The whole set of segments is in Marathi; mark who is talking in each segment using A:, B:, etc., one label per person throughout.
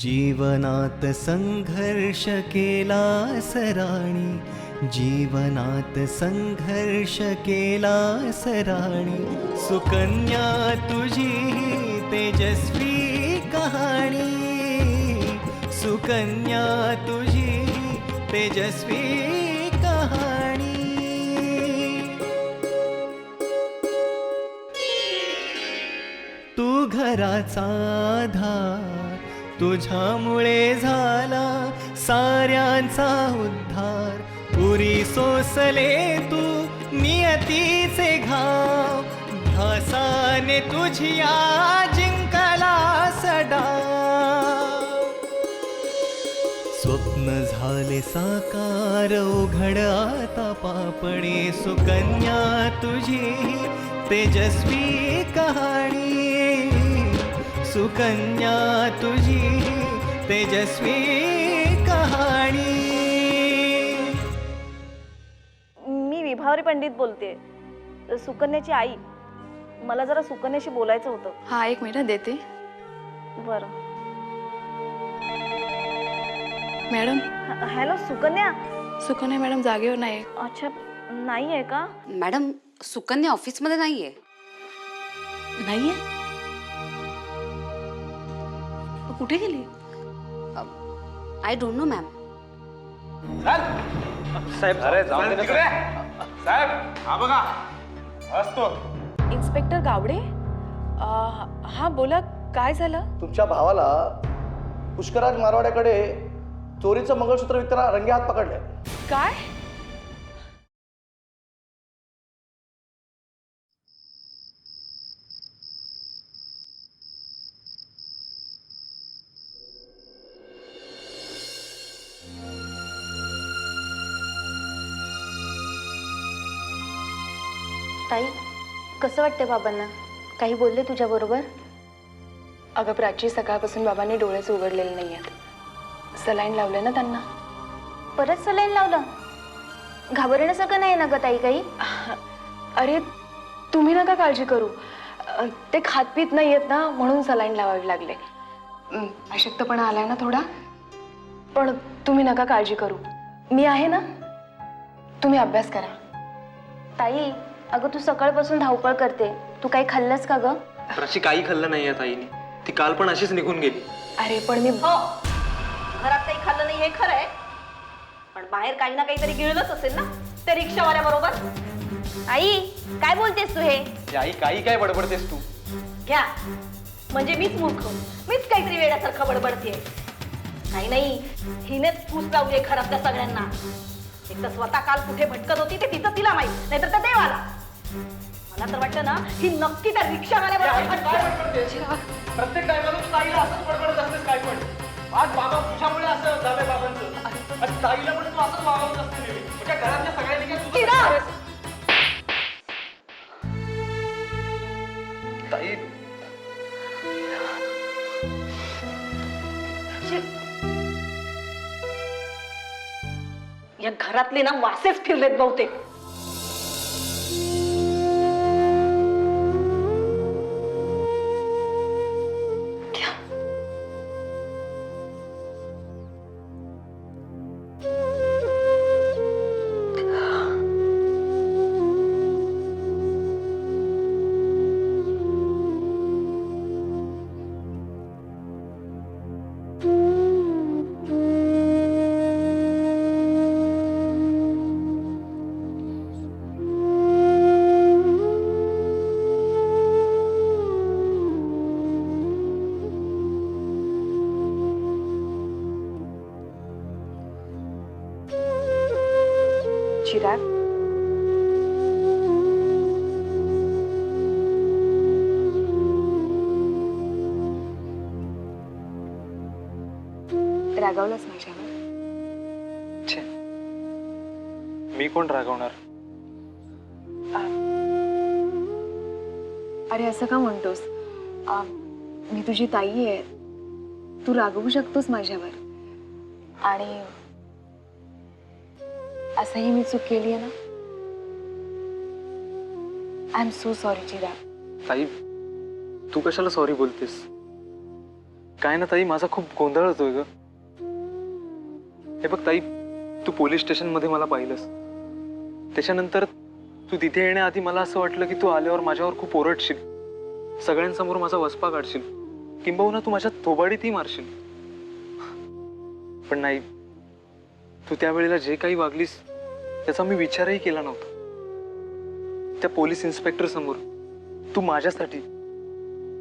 A: जीवनात संघर्ष केला सराणी, जीवनात संघर्ष केला सराणी, सुकन्या तुझी तेजस्वी कहाणी, सुकन्या तुझी तेजस्वी कहाणी. तू घराचा आधार, तुझ्यामुळे झाला साऱ्यांचा उद्धार. पुरी सोसले तू नियतीचे घाव, ध्यासाने तुझिया जिंकला डाव. स्वप्न झाले साकार उघड आता पापणे, सुकन्या तुझी तेजस्वी कहाणी, सुकन्या तुझी तेजस्वी कहाणी.
B: मी विभावरी पंडित बोलते, सुकन्याची आई. मला जरा सुकन्याशी बोलायचं होतं.
C: हा, एक मिनिट देते.
B: बरं.
C: Madam.
B: Hello Sukanya.
C: Sukanya madam जागेवर नाही.
B: अच्छा, नाही आहे का?
D: मॅडम, सुकन्या ऑफिसमध्ये नाहीये.
C: नाहीये? कुठे गेली?
D: I don't know ma'am.
E: साहेब, अरे जाऊन दे तिकडे. साहेब, हा बघा असतो.
C: इन्स्पेक्टर गावडे. हा बोला, काय झालं?
F: तुमच्या भावाला पुष्कराज मारवाड्याकडे चोरीचं मंगळसूत्र विकताना रंगे हात पकडले.
C: काय?
G: ताई, कसं वाटते बाबांना? काही बोलले तुझ्या बरोबर?
C: अगं प्राची, सकाळपासून बाबांनी डोळेच उघडलेले नाही आहेत. सलाईन लावले ना त्यांना.
G: परत सलाईन लावलं? घाबरण्यासारखं नाही ना ग ताई काही?
C: अरे तुम्ही नका काळजी करू. ते खात पीत नाही आहेत ना, म्हणून सलाईन लावावी लागले. अशक्तपणा आलाय ना थोडा, पण तुम्ही नका काळजी करू. मी आहे ना, तुम्ही अभ्यास करा.
G: ताई, अगं तू सकाळपासून धावपळ करते. तू काही खाल्लंस का ग?
E: प्राची, काही खाल्लं नाहीये ताईने. ती काल पण अशीच निघून गेली.
C: अरे पण मी
B: घरात काही खाल्लं नाही हे खरं आहे, पण बाहेर काही ना काहीतरी गिळलंच असेल ना त्या रिक्षावाल्या बरोबर.
G: आई, काय बोलतेस तू हे?
E: आई, काही काय बडबडतेस तू?
B: घ्या, म्हणजे मीच मूर्ख, मीच काहीतरी वेड्यासारखं बडबडतेय. काही नाही, हिनेच फूस लावली घरातल्या सगळ्यांना. एक तर स्वतः काल कुठे भटकत होती ते तिचं तिला माहित, नाहीतर त्या देवाला. मला तर वाटतं ना, ही नक्की त्या रिक्षावाल्याबरोबर.
E: प्रत्येक टायमाला तू ताईला असंच बडबडत असतेस काय पण. आज बाबा तुझ्यामुळे असं झालंय बाबांचं. आणि ताईला पण तू असंच वागवत असते नेहमी. म्हणजे घरातल्या सगळ्यांनी काय तुझं ताई.
B: या घरातले ना वासेच फिरलेत बहुतेक.
C: चिराग, रागावलास माझ्यावर?
E: छे, मी कोण रागवणार?
C: अरे असं का म्हणतोस? मी तुझी ताई आहे, तू रागवू शकतोस माझ्यावर. आणि असंही मी चूक केली आहे ना. I am so sorry Chirag.
E: ताई, तू कशाला सॉरी बोलतेस? काय ना ताई, माझा खूप गोंधळ होतोय ग. हे बघ ताई, तू पोलीस स्टेशन मध्ये मला पाहिलंस, त्याच्यानंतर तू तिथे येण्याआधी मला असं वाटलं की तू आल्यावर माझ्यावर खूप ओरडशील, सगळ्यांसमोर माझा वसपा काढशील, किंबहुना तू माझ्या थोबाडीतही मारशील. पण नाही, तू त्यावेळेला जे काही वागलीस त्याचा मी विचारही केला नव्हता. त्या पोलीस इन्स्पेक्टर समोर तू माझ्यासाठी,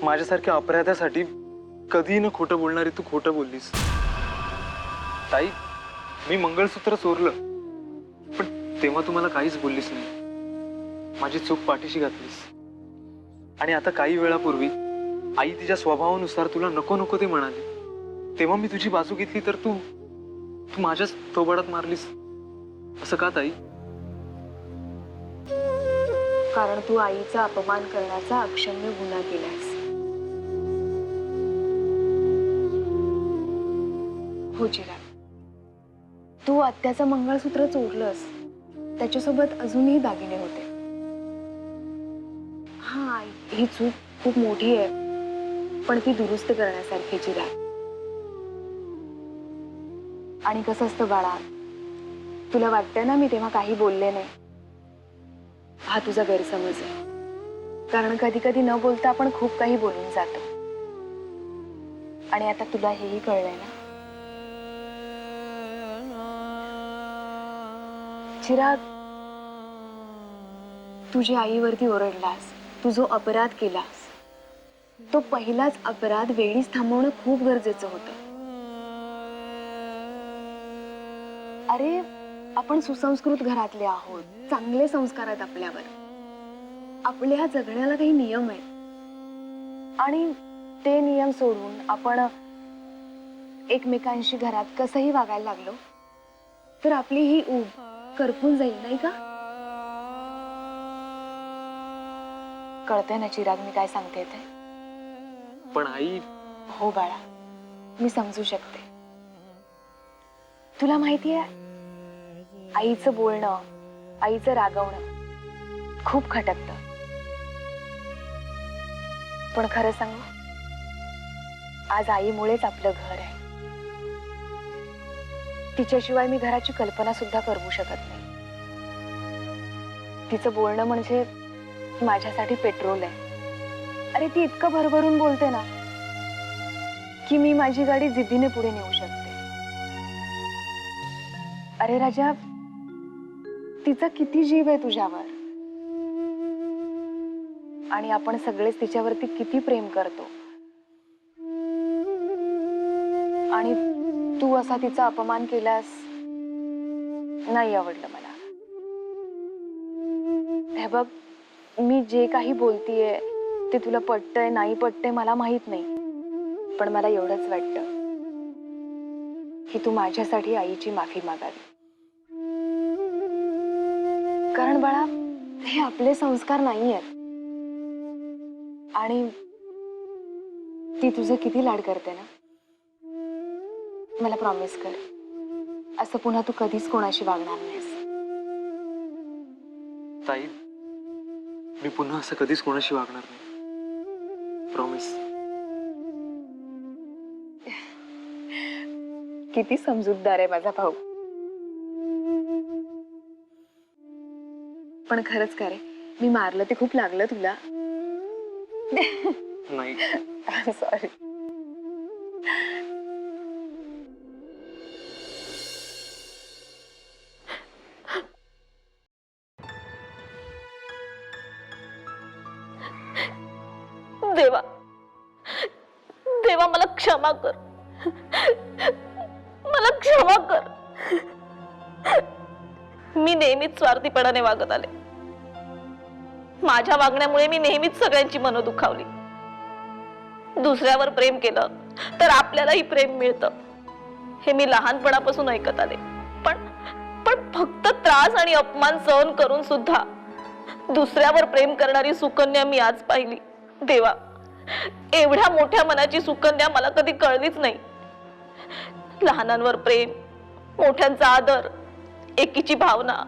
E: माझ्यासारख्या अपराध्यासाठी कधीही न खोटं बोलणारी तू खोटं बोललीस. ताई, मी मंगळसूत्र चोरलं, पण तेव्हा तू मला काहीच बोललीस नाही, माझी चूक पाठीशी घातलीस. आणि आता काही वेळापूर्वी आई तिच्या स्वभावानुसार तुला नको नको ते म्हणाली, तेव्हा मी तुझी बाजू घेतली तर तू तू माझ्याच थोबाडात मारलीस. असं का ताई?
C: कारण तू आईचा अपमान करण्याचा अक्षम्य गुन्हा केलास. हो चिराग, तू आत्याचं मंगळसूत्र चोरलंस, त्याच्यासोबत अजूनही दागिने होते. हा, ही चूक खूप मोठी आहे, पण ती दुरुस्त करण्यासारखी चिराग. आणि कसं असतं बाळा, तुला वाटतंय ना मी तेव्हा काही बोलले नाही, हा तुझा गैरसमज आहे. कारण कधी कधी न बोलता आपण खूप काही बोलून जातो. आणि आता तुला हेही कळलंय ना चिराग, तुझ्या आईवरती ओरडलास, तू जो अपराध केलास तो पहिलाच अपराध वेळीच थांबवणं खूप गरजेचं होतं. अरे आपण सुसंस्कृत घरातले आहोत, चांगले संस्कार आहेत आपल्यावर, आपल्या जगण्याला काही नियम आहेत. आणि ते नियम सोडून आपण एकमेकांशी घरात कसंही वागायला लागलो तर आपली ही ऊब करपून जाईल, नाही का? कळतंय ना चिराग मी काय सांगते ते?
E: पण आई,
C: हो बाळा, मी समजू शकते. तुला माहितीये, आईचं बोलणं, आईचं रागवणं खूप खटकतं. पण खरं सांगू, आज आईमुळेच आपलं घर आहे. तिच्याशिवाय मी घराची कल्पना सुद्धा करू शकत नाही. तिचं बोलणं म्हणजे माझ्यासाठी पेट्रोल आहे. अरे ती इतकं भरभरून बोलते ना की मी माझी गाडी जिद्दीने पुढे नेऊ शकते. अरे राजा, तिचा किती जीव आहे तुझ्यावर, आणि आपण सगळेच तिच्यावरती किती प्रेम करतो. आणि तू असा तिचा अपमान केलास, नाही आवडलं मला. हे बघ, मी जे काही बोलतीये ते तुला पटतंय नाही पटतंय मला माहित नाही, पण मला एवढंच वाटतं की तू माझ्यासाठी आईची माफी मागावी. कारण बाळा, हे आपले संस्कार नाही आहेत. आणि ती तुझं किती लाड करते ना. मला प्रॉमिस कर, असं पुन्हा तू कधीच कोणाशी वागणार नाहीस.
E: ताई, मी पुन्हा असं कधीच कोणाशी वागणार नाही, प्रॉमिस.
C: किती समजूतदार आहे माझा भाऊ. पण खरंच का रे, मी मारलं ते खूप लागलं तुला?
E: नाही.
C: सॉरी.
B: देवा, देवा मला क्षमा कर, मला क्षमा कर. मी नेहमीच स्वार्थीपणाने वागत आले. माझ्या वागण्यामुळे मी नेहमीच सगळ्यांची मनं दुखावली. दुसऱ्यावर प्रेम केलं तर आपल्यालाही प्रेम मिळतं हे मी लहानपणापासून ऐकत आले. पण फक्त त्रास आणि अपमान सहन करून सुद्धा दुसऱ्यावर प्रेम करणारी सुकन्या मी आज पाहिली. देवा, एवढ्या मोठ्या मनाची सुकन्या मला कधी कळलीच नाही. लहानांवर प्रेम, मोठ्यांचा आदर, एकीची भावना,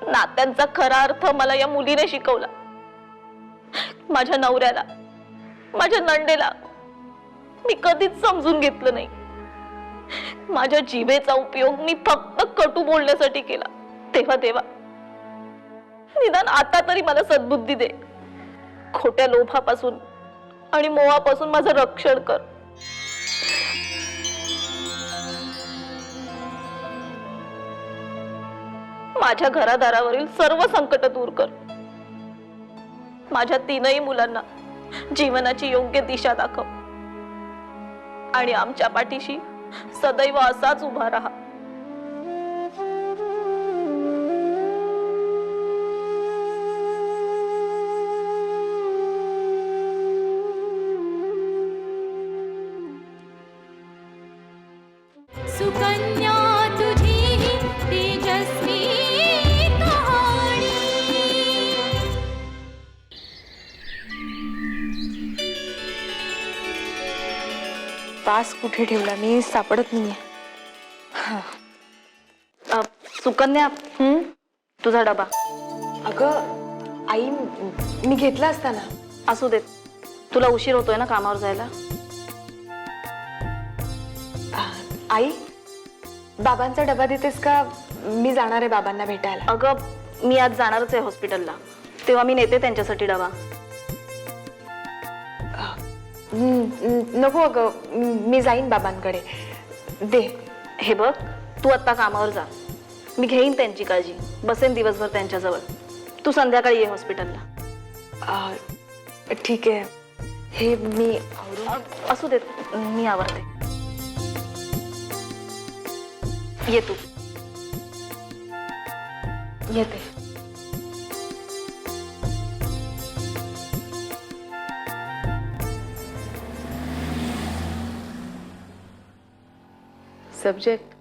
B: नात्यांचा खरा अर्थ मला या मुलीने शिकवला. माझ्या नवऱ्याला, माझ्या नंदेला मी कधीच समजून घेतलं नाही. माझ्या जिभेचा उपयोग मी फक्त कटू बोलण्यासाठी केला. तेव्हा देवा, निदान आता तरी मला सद्बुद्धी दे. खोट्या लोभापासून आणि मोहापासून माझं रक्षण कर. माझ्या घरादारावरील सर्व संकट दूर कर. माझ्या तीनही मुलांना जीवनाची योग्य दिशा दाखव आणि आमच्या पाठीशी सदैव असाच उभा राहा.
H: सुकन्या तुझी ही तेजस्वी कहाणी.
C: पास कुठे ठेवला मी सापडत नाहीये.
B: सुकन्या, तुझा डबा.
C: अगं आई, मी घेतला असता ना.
B: असू देत, तुला उशीर होतोय ना कामावर जायला.
C: आई, बाबांचा डबा देतेस का? मी जाणार आहे बाबांना भेटायला.
B: अगं, मी आज जाणारच आहे हॉस्पिटलला, तेव्हा मी नेते त्यांच्यासाठी डबा.
C: नको अगं, मी जाईन बाबांकडे. दे.
B: हे बघ, तू आता कामावर जा, मी घेईन त्यांची काळजी, बसेन दिवसभर त्यांच्याजवळ. तू संध्याकाळी ये हॉस्पिटलला.
C: ठीक आहे. हे मी आवरून.
B: असू देत, मी आवरते. ये तू.
C: येते.
I: Subject: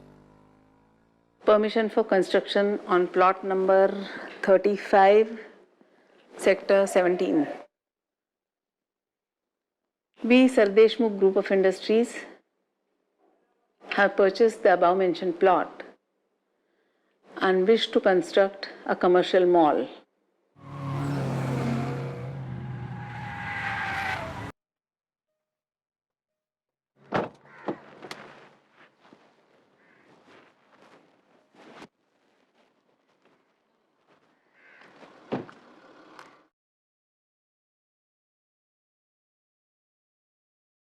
I: permission for construction on plot number 35, sector 17. We, Sardeshmukh Group of Industries, have purchased the above mentioned plot and wish to construct a commercial mall.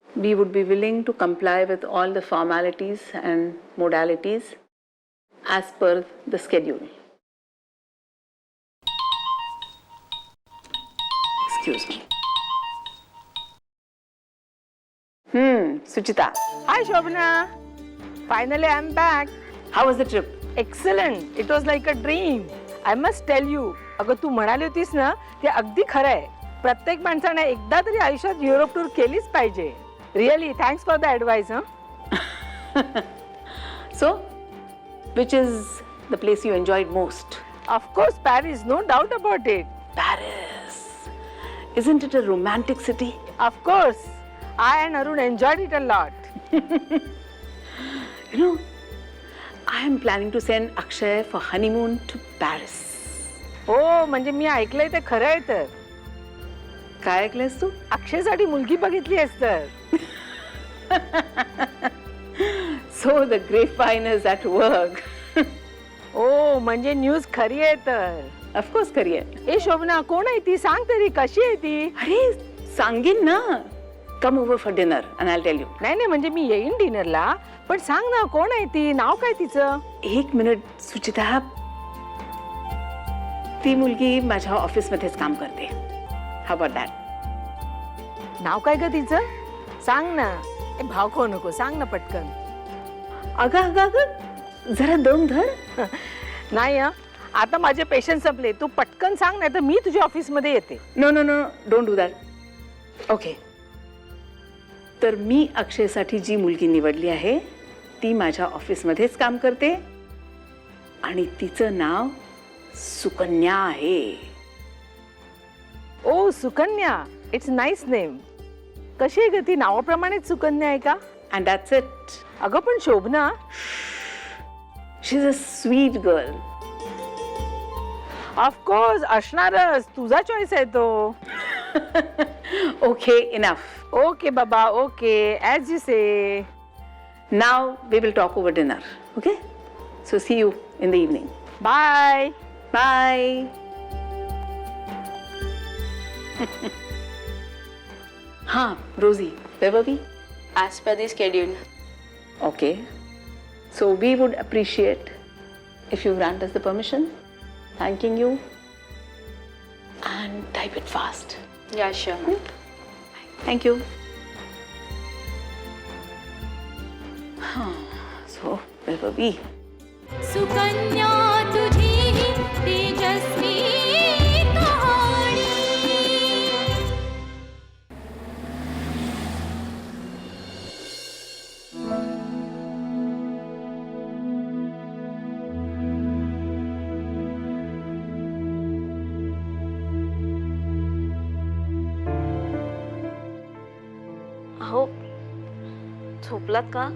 I: We would be willing to comply with all the formalities and modalities as per the schedule. Excuse me. Suchita,
J: Hi, Shobana. Finally, I'm back.
I: how was the trip?
J: Excellent. It was like a dream. I must tell you. अगं तू म्हणाली होतीस ना ते अगदी खरं आहे. प्रत्येक माणसाने एकदा तरी आयुष्यात युरोप टूर केलीच पाहिजे. Really, thanks for the advice, huh?
I: So, which is the place you enjoyed most?
J: Of course, Paris, no doubt about it.
I: Paris. Isn't it a romantic city?
J: Of course. I and Arun enjoyed it a lot.
I: You know, I am planning to send Akshay for honeymoon to Paris.
J: हो, म्हणजे मी ऐकलंय ते खरं आहे तर.
I: काय ऐकलंस तू?
J: अक्षयसाठी मुलगी बघितली आहेस तर.
I: So the grapevine is at work.
J: ओ, म्हणजे न्यूज खरी आहे तर.
I: Of course, खरी आहे.
J: ए शोभना, कोण आहे ती? सांग तरी, कशी आहे ती?
I: अरे सांगेन ना. Come over for dinner and I'll tell you.
J: नाही नाही, म्हणजे मी येईन डिनरला, पण सांग ना कोण आहे ती? नाव काय तिचं?
I: एक मिनिट सुचिता. ती मुलगी माझ्या ऑफिसमध्येच काम करते. How about that?
J: नाव काय ग तिचं? सांग ना. ए, भाव खाऊ नको, सांग ना पटकन.
I: अगं अगं अगं जरा दम धर.
J: नाही हं. आता माझे पेशंट संपले. तू पटकन सांग, नाही तर मी तुझ्या ऑफिसमध्ये येते.
I: No no no don't do that. Okay, तर मी अक्षयसाठी जी मुलगी निवडली आहे ती माझ्या ऑफिसमध्येच काम करते आणि तिचं नाव सुकन्या आहे.
J: Oh Sukanya, it's nice name. कशी आहे ग ती? नावाप्रमाणेच सुकन्या आहे का?
I: And that's it.
J: अगं पण Shobhana.
I: She is a sweet girl.
J: Of course असणारच, तुझा चॉईस आहे तो.
I: Okay, enough.
J: ओके बाबा, okay, as you say.
I: Now we will talk over dinner. Okay, so see you in the evening.
J: Bye
I: bye. हाँ, Rosie, where were we?
D: As per the schedule.
I: Okay. So we would appreciate if you grant us the permission. Thanking you. And type it fast.
D: Yeah, sure.
I: Thank you. So where were we?
H: Sukanya तुझी ही तेजस्वी कहाणी.
B: अहो, झोपलात का?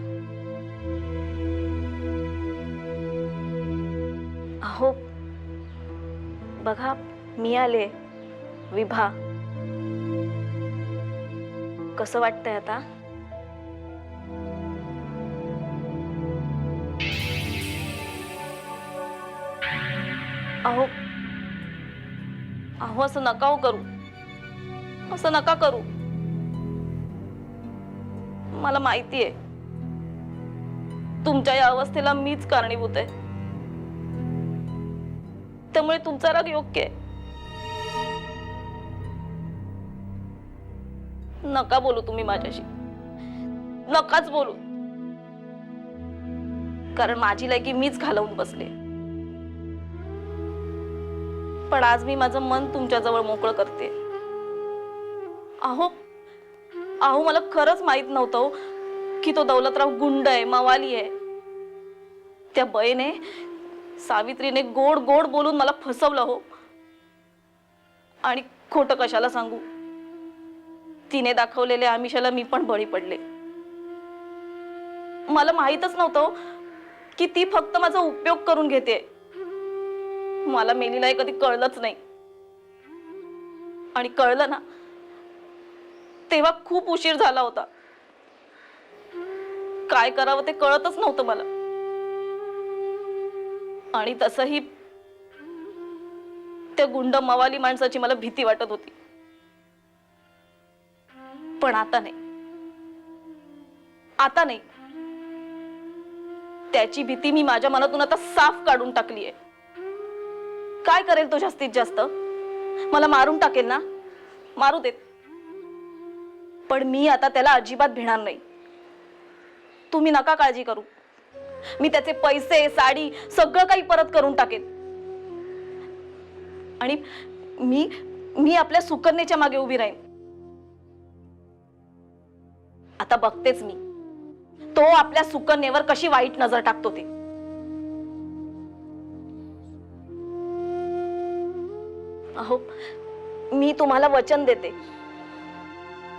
B: अहो बघा, मी आले. विभा, कसं वाटतंय आता? अहो अहो असं नका हो करू, असं नका करू. मला माहितीये तुमच्या या अवस्थेला मीच कारणीभूत आहे, त्यामुळे तुमचा राग योग्य आहे. नका बोलू तुम्ही माझ्याशी, नकाच बोलू, कारण माझी लायकी मीच घालवून बसले. पण आज मी माझं मन तुमच्या जवळ मोकळं करते. अहो अहो मला खरंच माहित नव्हतं की तो दौलतराव गुंड आहे, मवाली आहे. त्या बयेने, सावित्रीने गोड गोड बोलून मला फसवलं हो. आणि खोटं कशाला सांगू, तिने दाखवलेल्या आमिषाला मी पण बळी पडले. मला माहीतच नव्हतं की ती फक्त माझा उपयोग करून घेते. मला मेलीला हे कधी कळलंच नाही, आणि कळलं ना तेव्हा खूप उशीर झाला होता. काय करावं ते कळतच नव्हतं मला. आणि तसंही त्या गुंड मवाली माणसाची मला भीती वाटत होती. पण आता नाही, आता नाही. त्याची भीती मी माझ्या मनातून आता साफ काढून टाकली आहे. काय करेल तो जास्तीत जास्त? मला मारून टाकेल ना, मारू देत. पण मी आता त्याला अजिबात भिणार नाही. तुम्ही नका काळजी करू, मी त्याचे पैसे, साडी सगळं काही परत करून टाकेन. आणि मी मी आपल्या सुकन्येच्या मागे उभी राहीन. आता बघतेच मी तो आपल्या सुकन्येवर कशी वाईट नजर टाकतो ते. अहो मी तुम्हाला वचन देते,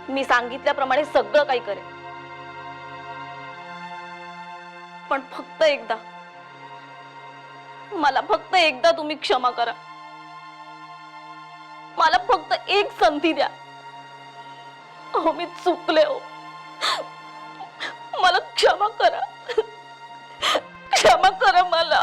B: मी सांगितल्याप्रमाणे सगळं काही करेन. पण फक्त एकदा, मला फक्त एकदा तुम्ही क्षमा करा. मला फक्त एक संधी द्या. अहो मी चुकले हो, मला क्षमा करा, क्षमा करा मला.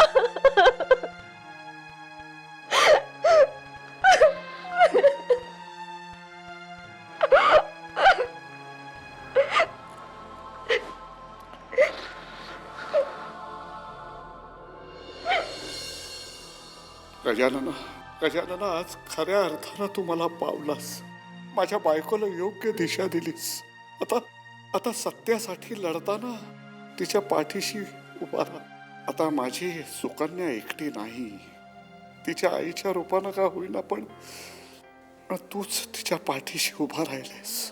K: गजानना, गजानना, आज खऱ्या अर्थानं तू मला पावलास. माझ्या बायकोला योग्य दिशा दिलीस. आता आता सत्यासाठी लढताना तिच्या पाठीशी उभा राहा. आता माझी सुकन्या एकटी नाही, तिच्या आईच्या रूपानं का होईना पण तूच तिच्या पाठीशी उभा राहिलेस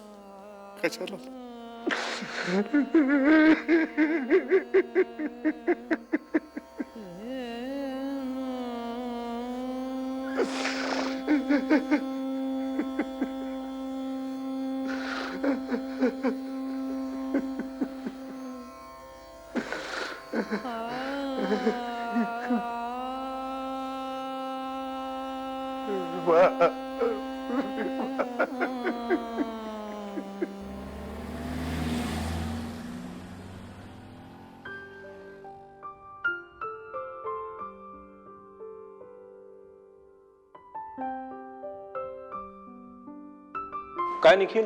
K: गजानन.
L: काय निखिल,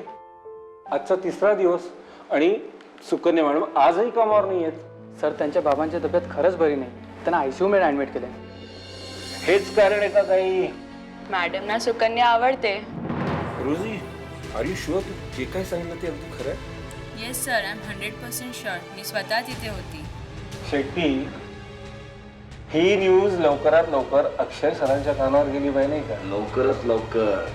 L: आजचा तिसरा दिवस आणि सुकन्या मॅडम आजही कामावर नाही आहेत.
E: सर, त्यांच्या बाबांची तब्येत खरंच बरी नाही. त्यांना आयसीयू मध्ये ऍडमिट केलंय.
L: हेच कारण आहे का काही?
D: मॅडमना सुकन्या आवडते.
L: रोजी, आर यू शुअर तू जे काय सांगितलं ते अगदी खरं आहे?
D: Yes sir, I am 100% sure. मी स्वतः तिथे होती.
L: शेट्टी, ही न्यूज लवकरात लवकर अक्षय सरांच्या कानावर गेली पाहिजे नाही का?
F: लवकरच लवकर.